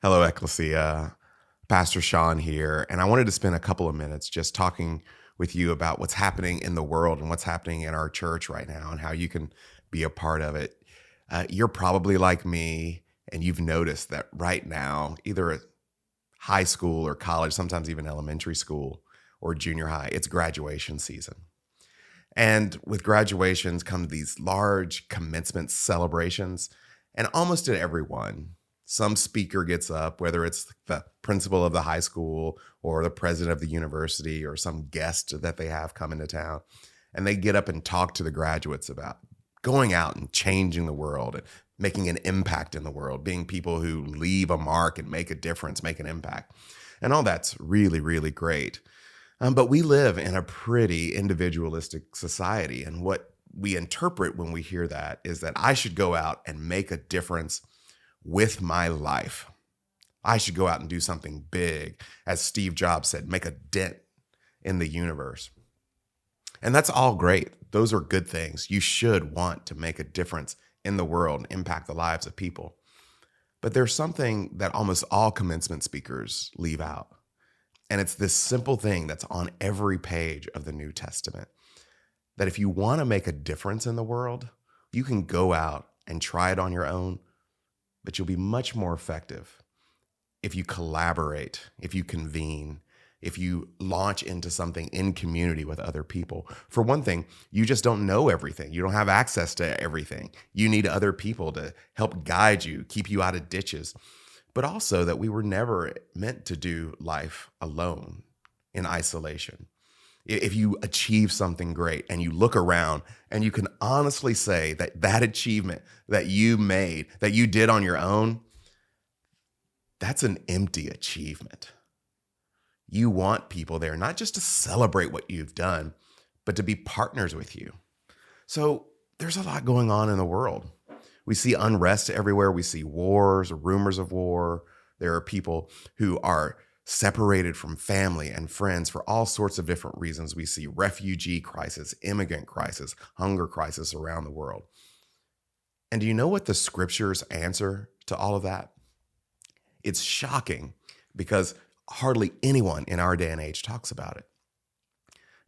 Hello, Ecclesia. Pastor Sean here. And I wanted to spend a couple of minutes just talking with you about what's happening in the world and what's happening in our church right now and how you can be a part of it. You're probably like me, and you've noticed that right now, either at high school or college, sometimes even elementary school or junior high, it's graduation season. And with graduations come these large commencement celebrations, and almost at every one, some speaker gets up, whether it's the principal of the high school or the president of the university or some guest that they have come into town, and they get up and talk to the graduates about going out and changing the world and making an impact in the world, being people who leave a mark and make a difference, make an impact. And all that's really, really great. But we live in a pretty individualistic society. And what we interpret when we hear that is that I should go out and make a difference with my life. I should go out and do something big. As Steve Jobs said, make a dent in the universe. And that's all great. Those are good things. You should want to make a difference in the world and impact the lives of people. But there's something that almost all commencement speakers leave out. And it's this simple thing that's on every page of the New Testament, that if you want to make a difference in the world, you can go out and try it on your own, but you'll be much more effective if you collaborate, if you convene, if you launch into something in community with other people. For one thing, you just don't know everything. You don't have access to everything. You need other people to help guide you, keep you out of ditches. But also that we were never meant to do life alone in isolation. If you achieve something great and you look around and you can honestly say that that achievement that you made, that you did on your own, that's an empty achievement. You want people there, not just to celebrate what you've done, but to be partners with you. So there's a lot going on in the world. We see unrest everywhere. We see wars, rumors of war. There are people who are separated from family and friends for all sorts of different reasons. We see refugee crisis, immigrant crisis, hunger crisis around the world. And do you know what the scriptures answer to all of that? It's shocking because hardly anyone in our day and age talks about it.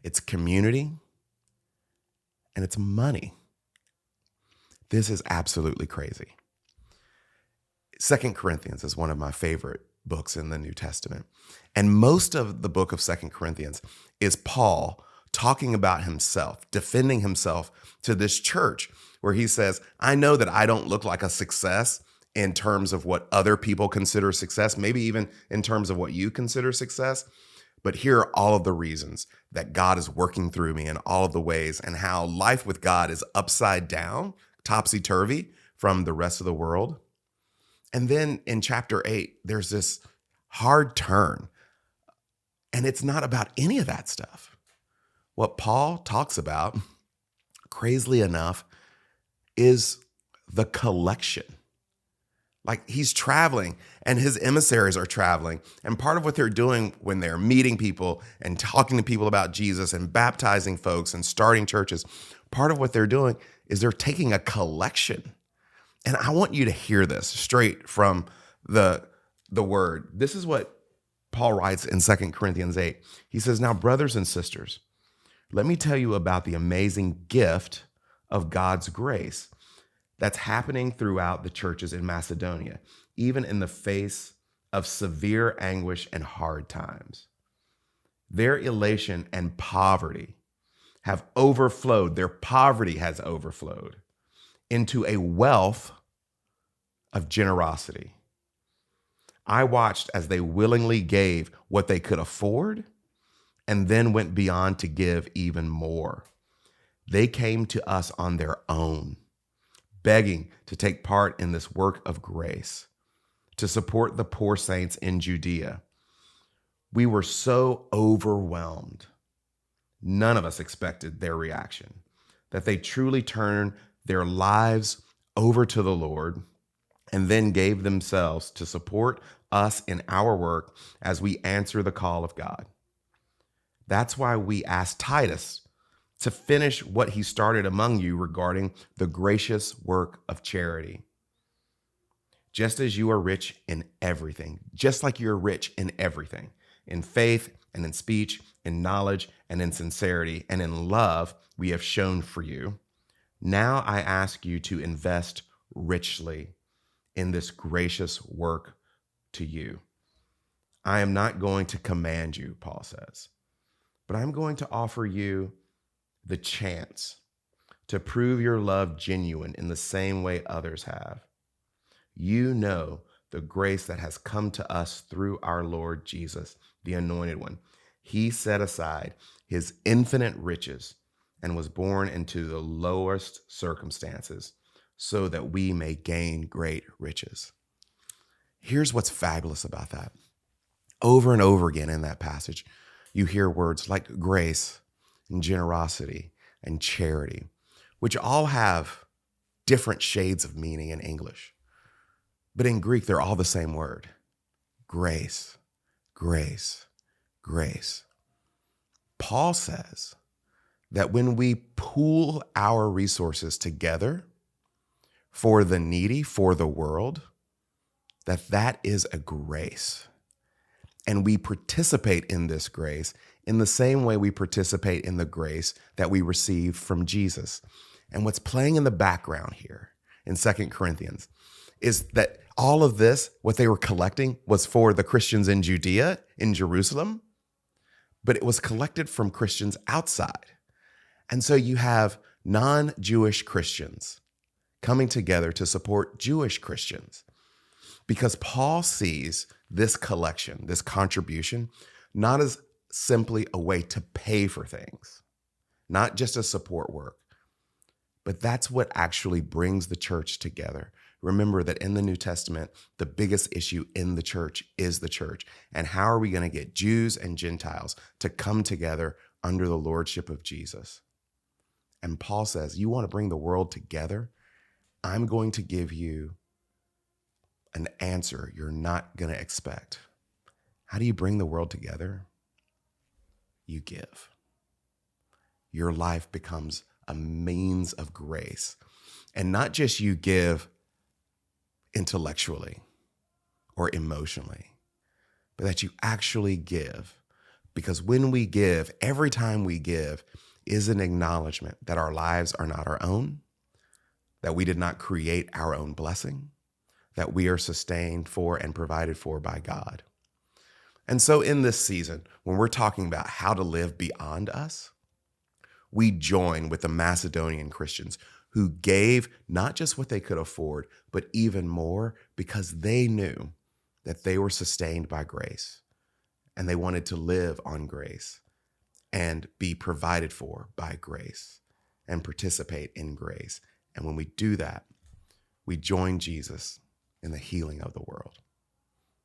It's community and it's money. This is absolutely crazy. 2 Corinthians is one of my favorite books in the New Testament. And most of the book of 2 Corinthians is Paul talking about himself, defending himself to this church where he says, I know that I don't look like a success in terms of what other people consider success, maybe even in terms of what you consider success. But here are all of the reasons that God is working through me in all of the ways, and how life with God is upside down, topsy-turvy from the rest of the world. And then in chapter 8, there's this hard turn. And it's not about any of that stuff. What Paul talks about, crazily enough, is the collection. Like he's traveling and his emissaries are traveling. And part of what they're doing when they're meeting people and talking to people about Jesus and baptizing folks and starting churches, part of what they're doing is they're taking a collection. And I want you to hear this straight from the word. This is what Paul writes in 2 Corinthians 8. He says, now, brothers and sisters, let me tell you about the amazing gift of God's grace that's happening throughout the churches in Macedonia, even in the face of severe anguish and hard times. Their elation and poverty have overflowed. Their poverty has overflowed into a wealth of generosity. I watched as they willingly gave what they could afford and then went beyond to give even more. They came to us on their own, begging to take part in this work of grace, to support the poor saints in Judea. We were so overwhelmed. None of us expected their reaction, that they truly turned their lives over to the Lord and then gave themselves to support us in our work as we answer the call of God. That's why we asked Titus to finish what he started among you regarding the gracious work of charity. just as you are rich in everything, just like you're rich in everything, in faith and in speech, in knowledge and in sincerity and in love we have shown for you. Now I ask you to invest richly in this gracious work to you. I am not going to command you, Paul says, but I'm going to offer you the chance to prove your love genuine in the same way others have. You know the grace that has come to us through our Lord Jesus, the Anointed One. He set aside his infinite riches and was born into the lowest circumstances so that we may gain great riches. Here's what's fabulous about that. Over and over again in that passage, you hear words like grace and generosity and charity, which all have different shades of meaning in English. But in Greek, they're all the same word. Grace, grace, grace. Paul says that when we pool our resources together for the needy, for the world, that is a grace. And we participate in this grace in the same way we participate in the grace that we receive from Jesus. And what's playing in the background here in 2 Corinthians is that all of this, what they were collecting, was for the Christians in Judea, in Jerusalem, but it was collected from Christians outside. And so you have non-Jewish Christians coming together to support Jewish Christians, because Paul sees this collection, this contribution, not as simply a way to pay for things, not just a support work, but that's what actually brings the church together. Remember that in the New Testament, the biggest issue in the church is the church. And how are we going to get Jews and Gentiles to come together under the lordship of Jesus? And Paul says, you want to bring the world together? I'm going to give you an answer you're not going to expect. How do you bring the world together? You give. Your life becomes a means of grace. And not just you give intellectually or emotionally, but that you actually give. Because when we give, every time we give is an acknowledgement that our lives are not our own, that we did not create our own blessing, that we are sustained for and provided for by God. And so in this season, when we're talking about how to live beyond us, we join with the Macedonian Christians who gave not just what they could afford, but even more, because they knew that they were sustained by grace and they wanted to live on grace and be provided for by grace and participate in grace. And when we do that, we join Jesus in the healing of the world.